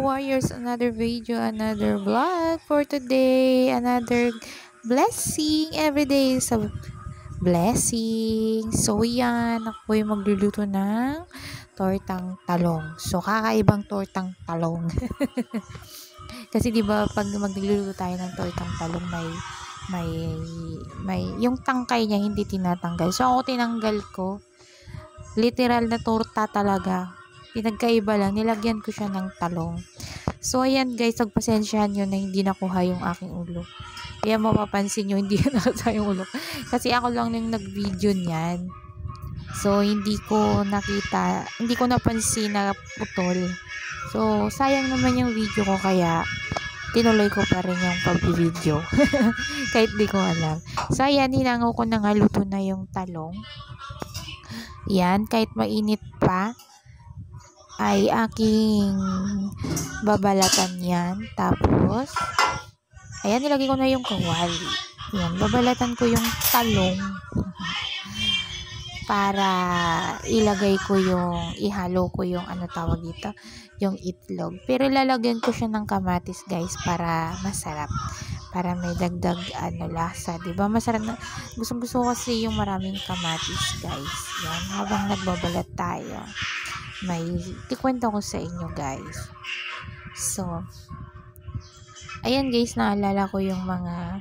ka-warriors, another video, another vlog for today, another blessing. Every day is a blessing. So yan, ako ay magluluto ng tortang talong. So kakaibang tortang talong. Kasi 'di ba pag magluluto tayo ng tortang talong may yung tangkay niya hindi tinatanggal. So ako tinanggal ko. Literal na torta talaga. Pinagkaiba lang, nilagyan ko siya ng talong. So, ayan guys, pagpasensyahan nyo na hindi nakuha yung aking ulo. Kaya mapapansin nyo, hindi nakasa yung ulo. Kasi ako lang yung nag-video niyan. So, hindi ko napansin na putol. So, sayang naman yung video ko, kaya tinuloy ko pa rin yung pag-video. Kahit di ko alam. So, ayan, hinangaw ko na nga, luto na yung talong. Yan, kahit mainit pa, ay aking babalatan yan. Tapos, ayan, nilagay ko na yung kawali. Yan, babalatan ko yung talong para ihalo ko yung ano tawag dito, yung itlog. Pero lalagyan ko siya ng kamatis guys para masarap. Para may dagdag lasa, 'di ba? Masarap na. Gusto kasi yung maraming kamatis, guys. Yan, habang nagbabalat tayo. May ikwento ko sa inyo, guys. So, ayan guys, naalala ko yung mga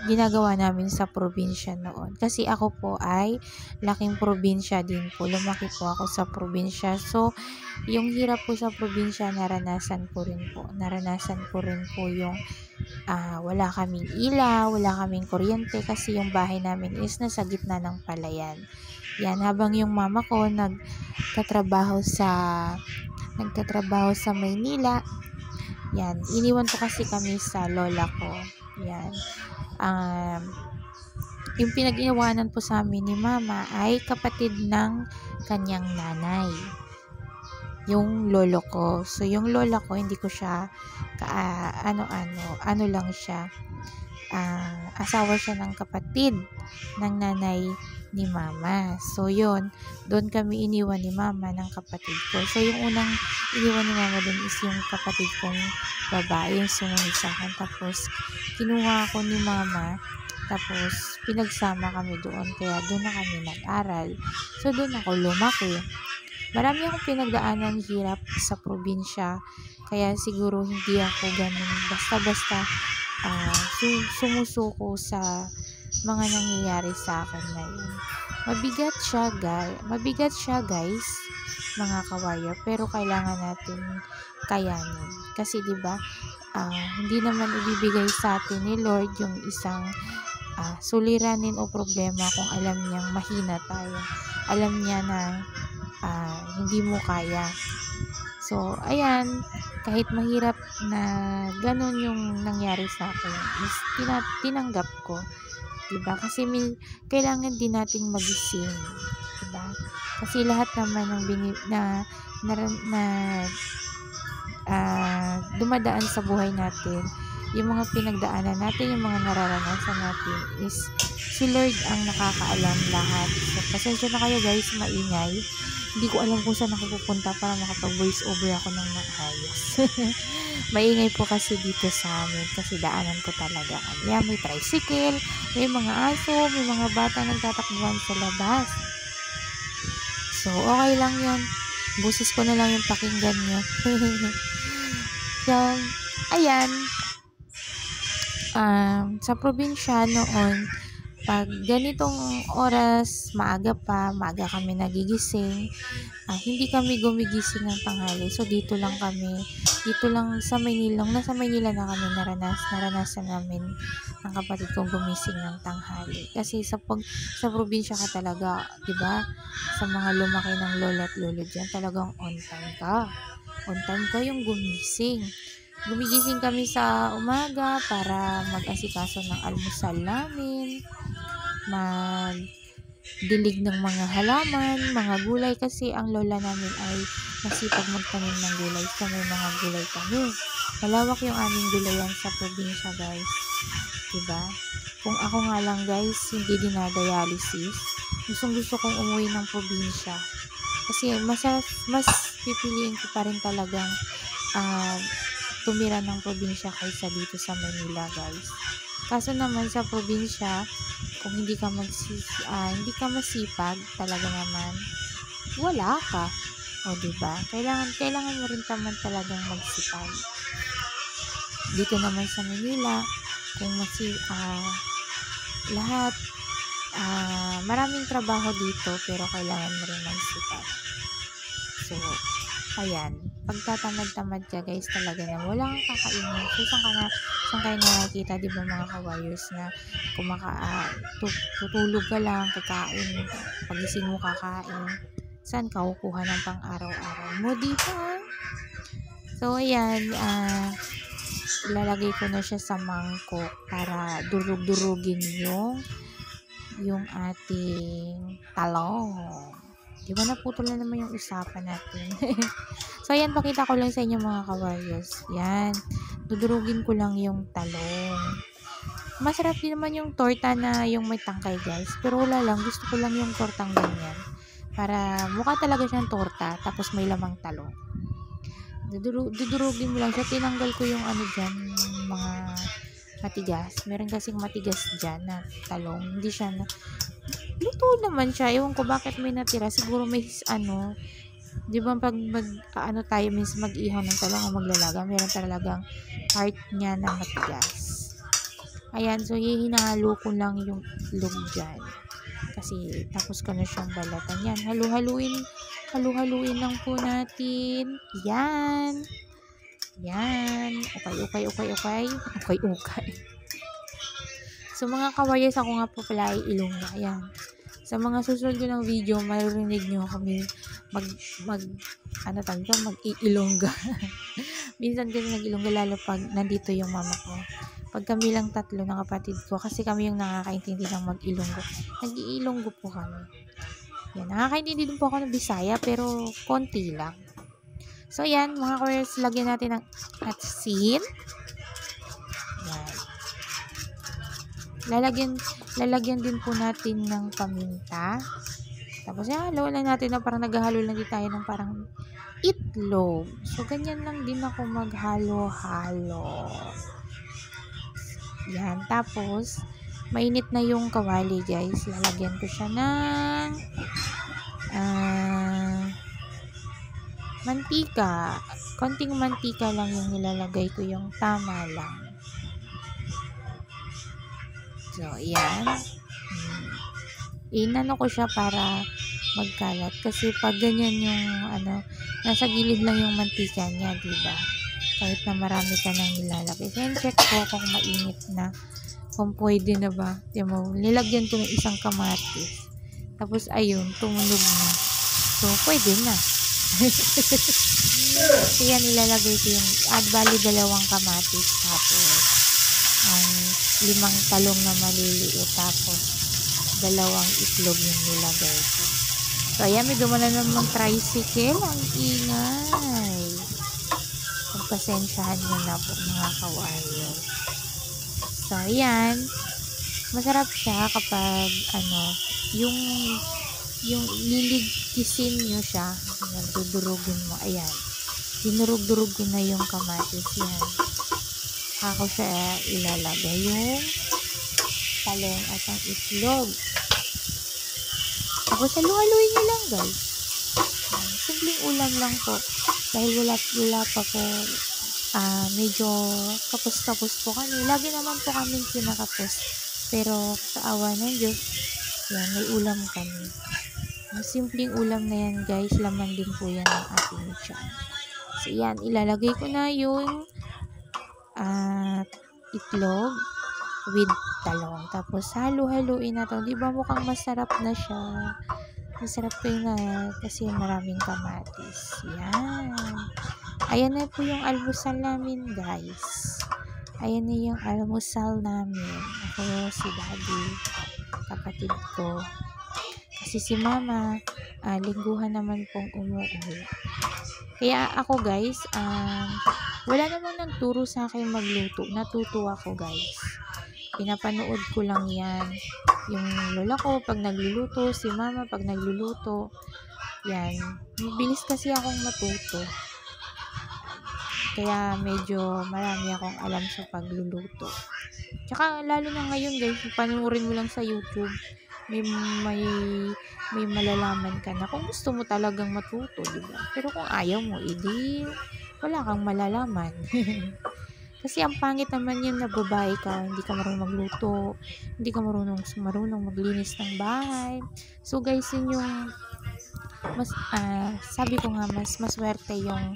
ginagawa namin sa probinsya noon. Kasi ako po ay laking probinsya din po. Lumaki po ako sa probinsya. So, yung hirap po sa probinsya, naranasan ko rin po. Naranasan ko rin po yung wala kaming ilaw, wala kaming kuryente kasi yung bahay namin is nasa gitna ng palayan. Yan, habang yung mama ko nagtatrabaho sa Maynila. Yan, iniwan po kasi kami sa lola ko. Yan. Yung pinag-iwanan po sa amin ni mama ay kapatid ng kanyang nanay. Yung lolo ko. So, yung lola ko, hindi ko siya ano lang siya. Asawa siya ng kapatid ng nanay ni mama. So, yun. Doon kami iniwan ni mama ng kapatid ko. So, yung unang iniwan ni mama doon is yung kapatid kong babae, yung sumunod sa akin. Tapos, kinuha ko ni mama. Tapos, pinagsama kami doon. Kaya, doon na kami nag-aral. So, doon ako lumaki. Marami akong pinagdaanan hirap sa probinsya. Kaya, siguro, hindi ako ganun basta-basta sumusuko sa mga nangyayari sa akin ngayon. Mabigat siya guys, mga kawarrior, pero kailangan natin kayanin. Kasi 'di ba, hindi naman ibibigay sa atin ni Lord yung isang suliranin o problema kung alam niyang mahina tayo. Alam niya na hindi mo kaya. So, ayan, kahit mahirap na ganun yung nangyari sa akin, is tinanggap ko. Diba? Kasi kailangan din nating magising. Diba? Kasi lahat naman ng dumadaan sa buhay natin, yung mga pinagdaanan natin, yung mga nararanasan natin, is si Lord ang nakakaalam lahat. So, pasensya na kayo guys, maingay. Hindi ko alam kung saan ako pupunta para makapag-voice over ako ng maayos. Maingay po kasi dito sa amin kasi daanan ko talaga. Kaya may tricycle, may mga aso, may mga bata nagtatakbuhan sa labas. So, okay lang yun. Busis ko na lang yung pakinggan nyo. So, ayan. Sa probinsya noon, pag ganitong oras, maaga kami nagigising, hindi kami gumigising ng tanghali. So, dito lang sa Maynila, nasa Maynila na kami naranasan namin ng kapatid kong gumising ng tanghali. Kasi sa probinsya ka talaga, di ba? Sa mga lumaki ng lola at lolo dyan, talagang on time ka. On time ka yung gumising. Gumigising kami sa umaga para mag-asikaso ng almusal namin, magdilig ng mga halaman, mga gulay, kasi ang lola namin ay masipag magtanim ng gulay. So, may mga gulay kami. Malawak yung aming gulayan sa probinsya, guys. Diba? Kung ako nga lang, guys, hindi dinadialysis, gusto kong umuwi ng probinsya. Kasi mas pipiliin ko pa rin talagang tumira ng probinsya kaysa dito sa Manila, guys. Kaso naman sa probinsya, kung hindi ka masipag, talaga naman wala ka. O, diba? Kailangan mo rin naman talagang magsipag. Dito naman sa Manila, kung lahat, maraming trabaho dito, pero kailangan mo rin magsipag. So, ayan. Pagtatamad-tamad ka, guys, talaga na wala kang kakainin. So, saan kayo nakikita, di ba, mga kawarriors, na tutulog ka lang, kakain, pagising mo kakain, saan ka kukuha ng pang-araw-araw mo, di ba? So, ayan, ilalagay ko na siya sa mangkok para durug-durugin yung ating talong. Di ba, naputol na naman yung usapan natin. So, ayan, pakita ko lang sa inyo, mga kawarriors. Yan, dudurugin ko lang yung talong. Masarap din naman yung torta na yung may tangkay, guys. Pero wala lang, gusto ko lang yung tortang ganyan. Para mukha talaga siyang torta, tapos may lamang talong. Dudurugin mo lang siya. Tinanggal ko yung dyan, mga matigas. Meron kasing matigas dyan na talong. Hindi siya luto naman siya. Ewan ko bakit may natira. Siguro may di ba pag tayo minsan mag-ihaw ng talong o maglalaga, meron talagang part niya na matigas. Ayan, so hinahalo ko lang yung itlog dyan. Kasi tapos ko na siyang balatan. Yan, halu-haluin lang po natin. Yan. Yan. Okay. So, mga kawarriors, ako nga po pala ay Ilongga. Ayan. Sa mga susunod ko ng video, maririnig nyo kami mag-iilongga. Minsan kasi nag-ilongga, lalo pag nandito yung mama ko. Pag kami lang tatlo ng kapatid ko, kasi kami yung nakakaintindi ng mag-ilonggo. Nag-iilonggo po kami. Yan, nakakaintindi din po ako ng Bisaya, pero konti lang. So, yan, mga kawarriors, lagyan natin ng asin. Yan. Lalagyan din po natin ng paminta. Tapos, halo lang natin na parang naghahalo lang din tayo ng parang itlog. So, ganyan lang din ako maghalo-halo. Yan. Tapos, mainit na yung kawali, guys. Lalagyan ko siya ng mantika. Konting mantika lang yung nilalagay ko, yung tama lang. So, ayan. Inano ko siya para magkalat. Kasi pag ganyan yung, nasa gilid lang yung mantika niya, diba? Kahit na marami ka nang nilalagay. So, check ko kung mainit na. Kung pwede na ba. Diba? Nilagyan ko ng isang kamatis. Tapos, ayun, tumunog na. So, pwede na. So, yan, ilalagay ko yung, bali 2 kamatis. Tapos, ang 5 talong na maliliit, tapos 2 itlog yung nilagay ko. So, ayan, may dumala namang tricycle. Ang ingay. Pagpasensyahan nyo na po, mga kawarriors. So, ayan, masarap siya kapag yung liligkisin nyo siya, dudurugin mo. Ayan, dinurug-durug ko na yung kamatis. Yan, ako siya ilalagay yung talong at ang itlog. Tapos halu-haluin nyo lang, guys. Simpleng ulam lang po. Dahil wala pa po, medyo kapos-kapos po kami. Lagi naman po kaming kinakapos. Pero sa awa ng Diyos, yan, may ulam kami. Simpleng ulam na yan, guys. Laman din po yan ng ating tiyan. So, yan, ilalagay ko na yung itlog with talong. Tapos, halu-haluin na to. Diba mukhang masarap na siya? Masarap kayo na kasi maraming kamatis. Yan. Ayan na po yung almusal namin, guys. Ayan na yung almusal namin. Ako, si Daddy, kapatid ko. Kasi si Mama, lingguhan naman pong umuwi. Kaya ako, guys, wala namang nagturo sa akin magluto. Natuto ako, guys. Pinapanood ko lang yan. Yung lola ko pag nagluluto, si Mama pag nagluluto, Yan. Mabilis kasi akong matuto. Kaya medyo marami akong alam sa pagluluto. Tsaka lalo na ngayon guys, panuorin mo lang sa YouTube, may malalaman ka na kung gusto mo talagang matuto, di ba? Pero kung ayaw mo, edi wala kang malalaman. Kasi ang pangit naman yun na babae ka, hindi ka marunong magluto, hindi ka marunong maglinis ng bahay. So guys, yun yung sabi ko nga mas maswerte yung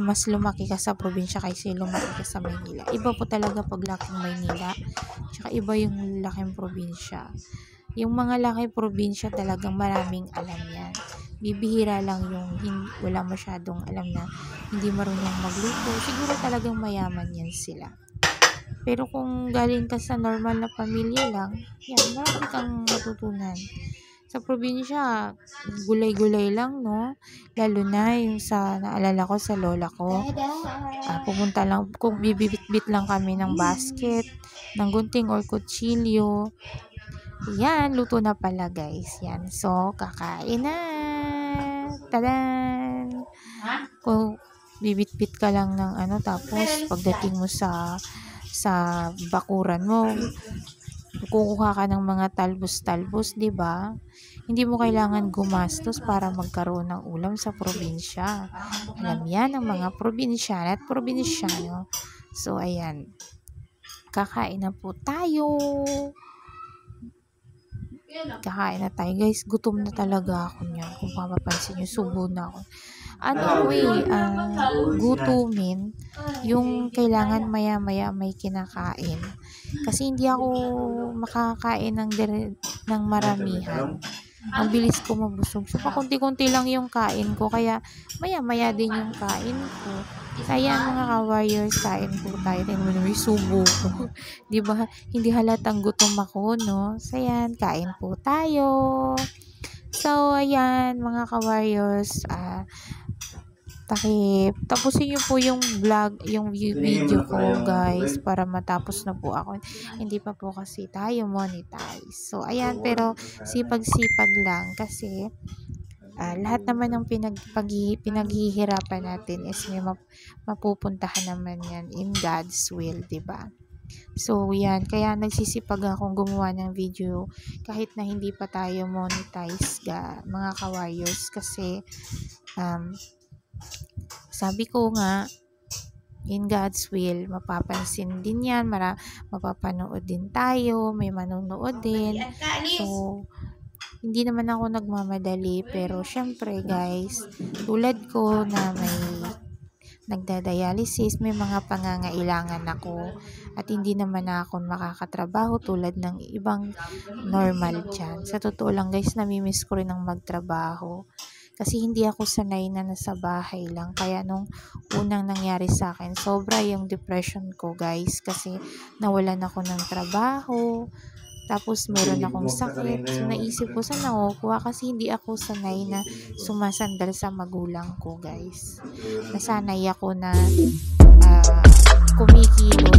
mas lumaki ka sa probinsya kaysa lumaki ka sa Maynila. Iba po talaga pag laking Maynila, tsaka iba yung laking probinsya. Yung mga laking probinsya talagang maraming alam yan. Bibihira lang yung wala masyadong alam na hindi marunong magluto. Siguro talagang mayaman yan sila. Pero kung galing ka sa normal na pamilya lang, yan, marami kang matutunan. Sa probinsya, gulay-gulay lang, no? Lalo na yung naalala ko sa lola ko. Pupunta lang, kung bibibit-bit lang kami ng basket, ng gunting or kutsilyo. Yan, luto na pala guys. Yan, so, kakain na. Tadan! Kung bibit-bit ka lang ng tapos pagdating mo sa bakuran mo, kukuha ka ng mga talbos-talbos, di ba? Hindi mo kailangan gumastos para magkaroon ng ulam sa probinsya. Alam yan ng mga probinsyana at probinsyano. So, ayan. Kakain na po tayo. Kakain na tayo. Guys, gutom na talaga ako niyan. Kung mapapansin nyo, subo na ako. Gutumin, yung kailangan maya-maya may kinakain. Kasi hindi ako makakain ng maramihan. Ang bilis ko mabusog. So, pakunti-kunti lang yung kain ko. Kaya, maya-maya din yung kain ko. Kaya, mga ka-warriors, kain po tayo. Tingnan mo naman yung subo ko. Diba? Hindi halatang gutom ako, no? So, yan. Kain po tayo. So, ayan, mga ka-warriors. Tapusin nyo po yung vlog, yung video ko guys, para matapos na po ako. Hindi pa po kasi tayo monetize. So, ayan, pero sipag-sipag lang kasi lahat naman ng pinaghihirapan natin is may mapupuntahan naman yan in God's will, diba? So, yan. Kaya nagsisipag akong gumawa ng video kahit na hindi pa tayo monetize, mga ka-warriors, kasi sabi ko nga, in God's will, mapapansin din yan, mapapanood din tayo, may manonood din. So, hindi naman ako nagmamadali, pero syempre guys, tulad ko na may nagdadialysis, may mga pangangailangan ako, at hindi naman ako makakatrabaho tulad ng ibang normal dyan. Sa totoo lang guys, namimiss ko rin ang magtrabaho. Kasi hindi ako sanay na nasa bahay lang. Kaya nung unang nangyari sa akin, sobra yung depression ko guys. Kasi nawalan ako ng trabaho. Tapos meron akong sakit. So naisip ko saan nakukuha, kasi hindi ako sanay na sumasandal sa magulang ko guys. Nasanay ako na kumikilos